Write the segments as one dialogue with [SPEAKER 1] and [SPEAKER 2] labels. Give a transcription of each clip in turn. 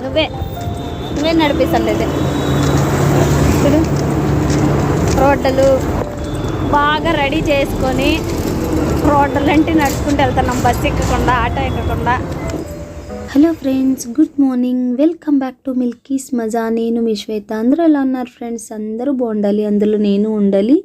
[SPEAKER 1] నువ్వే నడిపిస్తలేదు చూడు. రోడ్లు బాగా రెడీ చేసుకొని రోడ్లు అంటే నడుచుకుంటూ వెళ్తున్నాం, బస్సు ఎక్కకుండా ఆటో ఎక్కకుండా. Hello friends, good morning, welcome back to Milky's Maza. నేను మీ శ్వేత. అందరూ ఎలా ఉన్నారు ఫ్రెండ్స్? అందరూ బాగుండాలి, అందులో నేను ఉండాలి.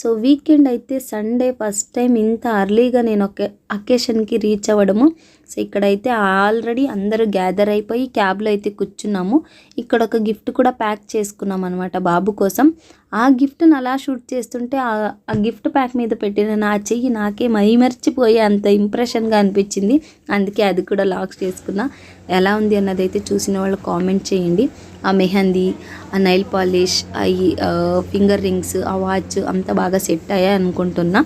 [SPEAKER 1] సో వీకెండ్ అయితే సండే ఫస్ట్ టైం ఇంత అర్లీగా నేను ఒక అకేషన్కి రీచ్ అవ్వడము. సో ఇక్కడైతే ఆల్రెడీ అందరూ గ్యాదర్ అయిపోయి క్యాబ్లో అయితే కూర్చున్నాము. ఇక్కడ ఒక గిఫ్ట్ కూడా ప్యాక్ చేసుకున్నాం అనమాట బాబు కోసం. ఆ గిఫ్ట్ని అలా షూట్ చేస్తుంటే ఆ గిఫ్ట్ ప్యాక్ మీద పెట్టిన నా చెయ్యి నాకే మైమర్చిపోయే అంత ఇంప్రెషన్గా అనిపించింది. అందుకే అది కూడా లాక్ చేసుకున్నా. ఎలా ఉంది అన్నది అయితే చూసిన వాళ్ళు కామెంట్ చేయండి. ఆ మెహందీ, ఆ నైల్ పాలిష్, ఫింగర్ రింగ్స్, ఆ వాచ్ అంతా బాగా సెట్ అయ్యాయి అనుకుంటున్నా.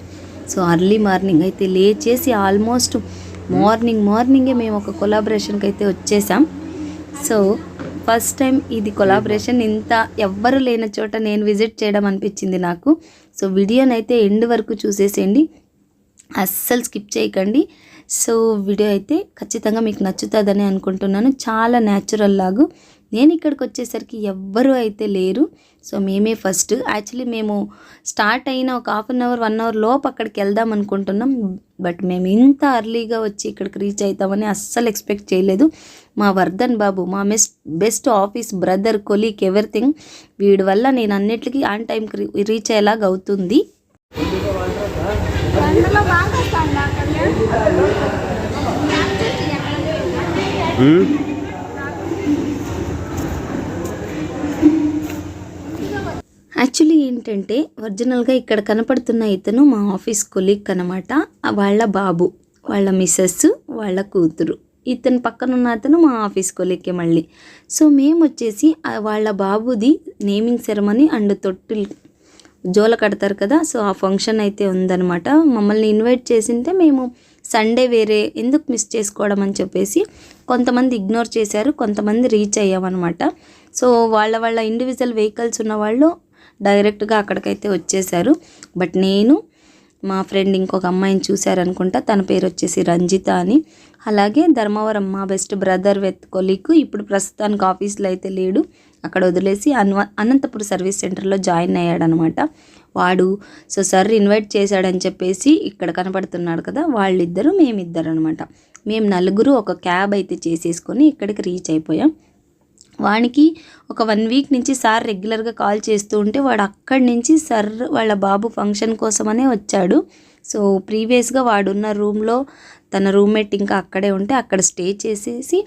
[SPEAKER 1] సో అర్లీ మార్నింగ్ అయితే లేచేసి ఆల్మోస్ట్ మార్నింగే మేము ఒక కొలాబరేషన్కి అయితే వచ్చేసాం. సో ఫస్ట్ టైం ఇది కొలాబరేషన్ ఇంత ఎవ్వరు లేని చోట నేను విజిట్ చేయడం అనిపించింది నాకు. సో వీడియోని అయితే ఎండ్ వరకు చూసేసేయండి, అస్సలు స్కిప్ చేయకండి. సో వీడియో అయితే ఖచ్చితంగా మీకు నచ్చుతుందని అనుకుంటున్నాను. చాలా న్యాచురల్ లాగు. నేను ఇక్కడికి వచ్చేసరికి ఎవ్వరూ అయితే లేరు. సో మేమే ఫస్ట్. యాక్చువల్లీ మేము స్టార్ట్ అయిన ఒక హాఫ్ అన్ అవర్ 1 అవర్ లోపు అక్కడికి వెళ్దాం అనుకుంటున్నాం. బట్ మేము ఇంత అర్లీగా వచ్చి ఇక్కడికి రీచ్ అవుతామని అస్సలు ఎక్స్పెక్ట్ చేయలేదు. మా వర్ధన్ బాబు, మా best office brother, colleague, everything, వీడి వల్ల నేను అన్నిటికీ ఆన్ టైంకి రీచ్ అయ్యేలాగా అవుతుంది. యాక్చువల్లీ ఏంటంటే ఒరిజినల్గా ఇక్కడ కనపడుతున్న ఇతను మా ఆఫీస్ కొలీగ్ అనమాట. వాళ్ళ బాబు, వాళ్ళ మిస్సెస్, వాళ్ళ కూతురు. ఇతను పక్కన ఉన్న అతను మా ఆఫీస్ కొలీగ్కే మళ్ళీ. సో మేము వచ్చేసి వాళ్ళ బాబుది నేమింగ్ సెరమనీ అండ్ తొట్టిల్ జోల కడతారు కదా. సో ఆ ఫంక్షన్ అయితే ఉందన్నమాట. మమ్మల్ని ఇన్వైట్ చేసింటే మేము సండే వేరే ఎందుకు మిస్ చేసుకోవడం అని చెప్పేసి కొంతమంది ఇగ్నోర్ చేశారు, కొంతమంది రీచ్ అయ్యామన్నమాట. సో వాళ్ళ ఇండివిజువల్ వెహికల్స్ ఉన్న వాళ్ళు డైరెక్ట్గా అక్కడికైతే వచ్చేసారు. బట్ నేను, మా ఫ్రెండ్ ఇంకొక అమ్మాయిని చూశారనుకుంటా, తన పేరు వచ్చేసి రంజిత అని. అలాగే ధర్మవరం మా బెస్ట్ బ్రదర్ విత్ కొలీగ్ ఇప్పుడు ప్రస్తుతానికి ఆఫీస్లో అయితే లేడు, అక్కడ వదిలేసి అనంతపురం సర్వీస్ సెంటర్లో జాయిన్ అయ్యాడనమాట వాడు. సో సార్ ఇన్వైట్ చేశాడని చెప్పేసి ఇక్కడ కనపడుతున్నాడు కదా, వాళ్ళిద్దరు మేమిద్దరు అనమాట. మేము నలుగురు ఒక క్యాబ్ అయితే చేసేసుకొని ఇక్కడికి రీచ్ అయిపోయాం. వానికి ఒక 1 వీక్ నుంచి సార్ రెగ్యులర్గా కాల్ చేస్తూ ఉంటే వాడు అక్కడి నుంచి సార్ వాళ్ళ బాబు ఫంక్షన్ కోసమనే వచ్చాడు. సో ప్రీవియస్గా వాడున్న రూమ్లో తన రూమ్మేట్ ఇంకా అక్కడే ఉంటే అక్కడ స్టే చేసేసి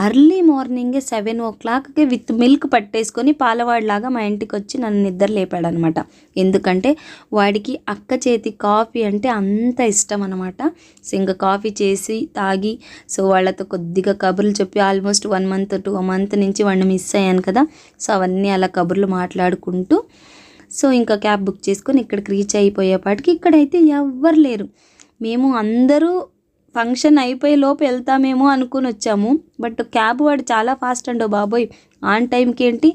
[SPEAKER 1] అర్లీ మార్నింగే 7 o'clockకి విత్ మిల్క్ పట్టేసుకొని పాలవాడిలాగా మా ఇంటికి వచ్చి నన్ను నిద్ర లేపాడనమాట. ఎందుకంటే వాడికి అక్క చేతి కాఫీ అంటే అంత ఇష్టం అనమాట. సో ఇంకా కాఫీ చేసి తాగి, సో వాళ్ళతో కొద్దిగా కబుర్లు చెప్పి ఆల్మోస్ట్ 1 month to 2 month నుంచి వాడిని మిస్ అయ్యాను కదా. సో అవన్నీ అలా కబుర్లు మాట్లాడుకుంటూ సో ఇంకా క్యాబ్ బుక్ చేసుకొని ఇక్కడికి రీచ్ అయిపోయేపాటికి ఇక్కడైతే ఎవ్వరు లేరు. మేము అందరూ ఫంక్షన్ అయిపోయే లోపు వెళ్తామేమో అనుకుని వచ్చాము. బట్ క్యాబ్ వాడు చాలా ఫాస్ట్ అండో బాబోయ్, ఆన్ టైంకి ఏంటి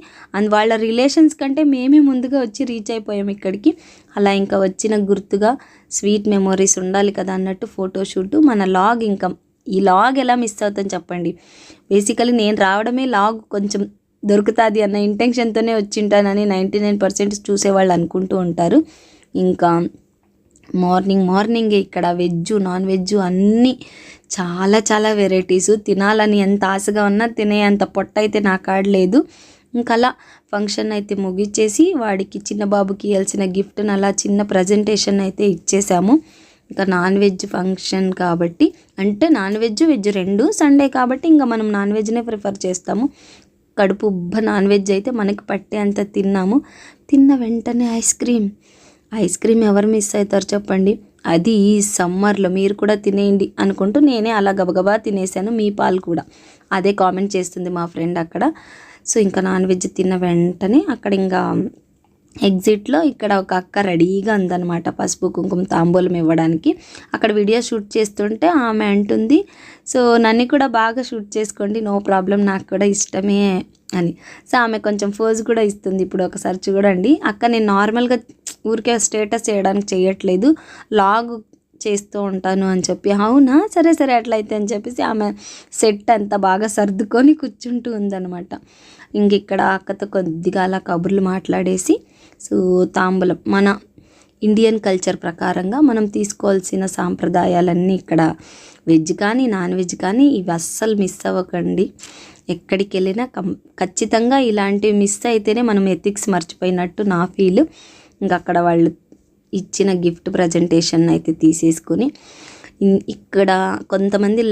[SPEAKER 1] వాళ్ళ రిలేషన్స్ కంటే మేమే ముందుగా వచ్చి రీచ్ అయిపోయాం ఇక్కడికి. అలా ఇంకా వచ్చిన గుర్తుగా స్వీట్ మెమొరీస్ ఉండాలి కదా అన్నట్టు ఫోటోషూట్, మన లాగ్. ఇంకా ఈ లాగ్ ఎలా మిస్ అవుతాను చెప్పండి. బేసికలీ నేను రావడమే లాగ్ కొంచెం దొరుకుతుంది అన్న ఇంటెన్షన్తోనే వచ్చింటానని 99% చూసేవాళ్ళు అనుకుంటూ ఉంటారు. ఇంకా మార్నింగే ఇక్కడ వెజ్, నాన్ వెజ్ అన్నీ చాలా వెరైటీసు. తినాలని ఎంత ఆశగా ఉన్నా తినే అంత పొట్ట అయితే నా కాడలేదు. ఇంకా అలా ఫంక్షన్ అయితే ముగిచ్చేసి వాడికి చిన్న బాబుకి ఇవ్వాల్సిన గిఫ్ట్ని అలా చిన్న ప్రజెంటేషన్ అయితే ఇచ్చేసాము. ఇంకా నాన్ వెజ్ ఫంక్షన్ కాబట్టి, అంటే నాన్ వెజ్ వెజ్ రెండు సండే కాబట్టి ఇంకా మనం నాన్ వెజ్నే ప్రిఫర్ చేస్తాము. కడుపు ఉబ్బ నాన్ వెజ్ అయితే మనకి పట్టే అంత తిన్నాము. తిన్న వెంటనే ఐస్ క్రీమ్ ఎవరు మిస్ అవుతారు చెప్పండి. అది ఈ సమ్మర్లో మీరు కూడా తినేయండి అనుకుంటూ నేనే అలా గబగబా తినేసాను. మీ పాలు కూడా అదే కామెంట్ చేస్తుంది మా ఫ్రెండ్ అక్కడ. సో ఇంకా నాన్ వెజ్ తిన్న వెంటనే అక్కడ ఇంకా ఎగ్జిట్లో ఇక్కడ ఒక అక్క రెడీగా ఉందన్నమాట పసుపు కుంకుమ తాంబూలం ఇవ్వడానికి. అక్కడ వీడియో షూట్ చేస్తుంటే ఆమె అంటుంది, సో నన్ను కూడా బాగా షూట్ చేసుకోండి, నో ప్రాబ్లం, నాకు కూడా ఇష్టమే అని. సో ఆమె కొంచెం ఫోజ్ కూడా ఇస్తుంది. ఇప్పుడు ఒకసారి చూడండి అక్క, నేను నార్మల్గా ఊరికే స్టేటస్ చేయడానికి చేయట్లేదు, లాగ్ చేస్తూ ఉంటాను అని చెప్పి, అవునా సరే సరే అట్లయితే అని చెప్పేసి ఆమె సెట్ అంతా బాగా సర్దుకొని కూర్చుంటూ ఉందన్నమాట. ఇంక ఇక్కడ అక్కతో కొద్దిగా అలా కబుర్లు మాట్లాడేసి సో తాంబూలం మన ఇండియన్ కల్చర్ ప్రకారంగా మనం తీసుకోవాల్సిన సాంప్రదాయాలన్నీ ఇక్కడ వెజ్ కానీ నాన్ వెజ్ కానీ ఇవి అస్సలు మిస్ అవ్వకండి. ఎక్కడికి వెళ్ళినా ఖచ్చితంగా ఇలాంటివి మిస్ అయితేనే మనం ఎథిక్స్ మర్చిపోయినట్టు నా ఫీల్. ఇంకా అక్కడ వాళ్ళు ఇచ్చిన గిఫ్ట్ ప్రజెంటేషన్ అయితే తీసేసుకొని ఇక్కడ కొంతమంది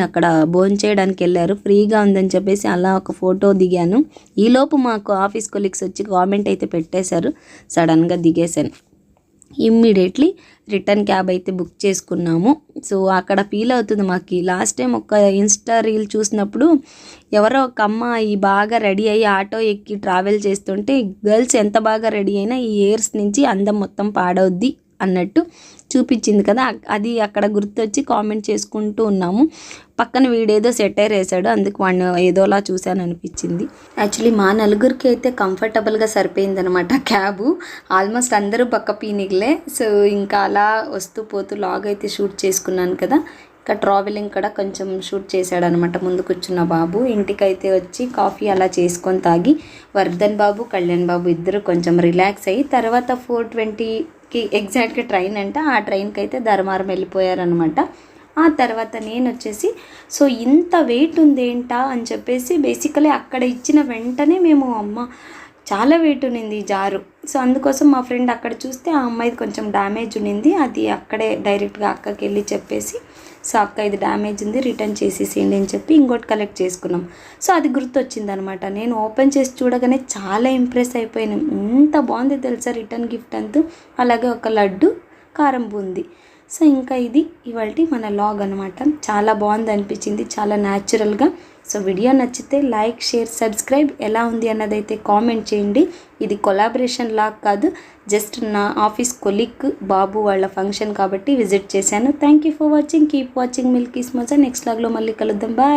[SPEAKER 1] అక్కడ భోంచేయడానికి వెళ్ళారు, ఫ్రీగా ఉందని చెప్పేసి అలా ఒక ఫోటో దిగాను. ఈలోపు మాకు ఆఫీస్ కొలీగ్స్ వచ్చి కామెంట్ అయితే పెట్టేశారు, సడన్గా దిగేశాను. ఇమ్మీడియట్లీ రిటర్న్ క్యాబ్ అయితే బుక్ చేసుకున్నాము. సో అక్కడ ఫీల్ అవుతుంది మాకు. లాస్ట్ టైం ఒక ఇన్స్టా రీల్ చూసినప్పుడు ఎవరో ఒక అమ్మాయి బాగా రెడీ అయ్యి ఆటో ఎక్కి ట్రావెల్ చేస్తుంటే గర్ల్స్ ఎంత బాగా రెడీ అయినా ఈ ఇయర్స్ నుంచి అందం మొత్తం పాడవుద్ది అన్నట్టు చూపించింది కదా, అది అక్కడ గుర్తొచ్చి కామెంట్ చేసుకుంటూ ఉన్నాము. పక్కన వీడేదో సెటైర్ వేసాడు, అందుకు వాడిని ఏదోలా చూశాను అనిపించింది. యాక్చువల్లీ మా నలుగురికి అయితే కంఫర్టబుల్గా సరిపోయిందనమాట క్యాబు. ఆల్మోస్ట్ అందరూ పక్క పీనిగ్లే. సో ఇంకా అలా వస్తూ పోతూ లాగ్ అయితే షూట్ చేసుకున్నాను కదా. ఇంకా ట్రావెలింగ్ కూడా కొంచెం షూట్ చేశాడనమాట ముందు కూర్చున్న బాబు. ఇంటికైతే వచ్చి కాఫీ అలా చేసుకొని తాగి వర్ధన్ బాబు కళ్యాణ్ బాబు ఇద్దరు కొంచెం రిలాక్స్ అయ్యి తర్వాత 4:20కి ఎగ్జాక్ట్గా ట్రైన్ అంటే ఆ ట్రైన్కి అయితే ధర్మారం వెళ్ళిపోయారనమాట. ఆ తర్వాత నేను వచ్చేసి సో ఇంత వెయిట్ ఉంది ఏంటా అని చెప్పేసి బేసికలీ అక్కడ ఇచ్చిన వెంటనే మేము అమ్మ చాలా వెయిట్ ఉన్నింది జారు. సో అందుకోసం మా ఫ్రెండ్ అక్కడ చూస్తే ఆ అమ్మాయిది కొంచెం డ్యామేజ్ ఉన్నింది, అది అక్కడే డైరెక్ట్గా అక్కకి వెళ్ళి చెప్పేసి సో అక్క ఇది డ్యామేజ్ ఉంది రిటర్న్ చేసేసేయండి అని చెప్పి ఇంకోటి కలెక్ట్ చేసుకున్నాం. సో అది గుర్తొచ్చింది అనమాట. నేను ఓపెన్ చేసి చూడగానే చాలా ఇంప్రెస్ అయిపోయాను. ఎంత బాగుంది తెలుసా రిటర్న్ గిఫ్ట్ అంతా. అలాగే ఒక లడ్డు కారం బూంది. సో ఇంకా ఇది ఇవాల్టి మన లాగ్ అనమాట. చాలా బాగుంది అనిపించింది, చాలా న్యాచురల్గా. సో వీడియో నచ్చితే లైక్ షేర్ సబ్స్క్రైబ్, ఎలా ఉంది అన్నదైతే కామెంట్ చేయండి. ఇది కొలాబరేషన్ లాగ్ కాదు, జస్ట్ నా ఆఫీస్ కొలీగ్ బాబు వాళ్ళ ఫంక్షన్ కాబట్టి విజిట్ చేశాను. Thank you for watching, keep watching Milky's Maza. Next లాగ్లో మళ్ళీ కలుద్దాం, బాయ్.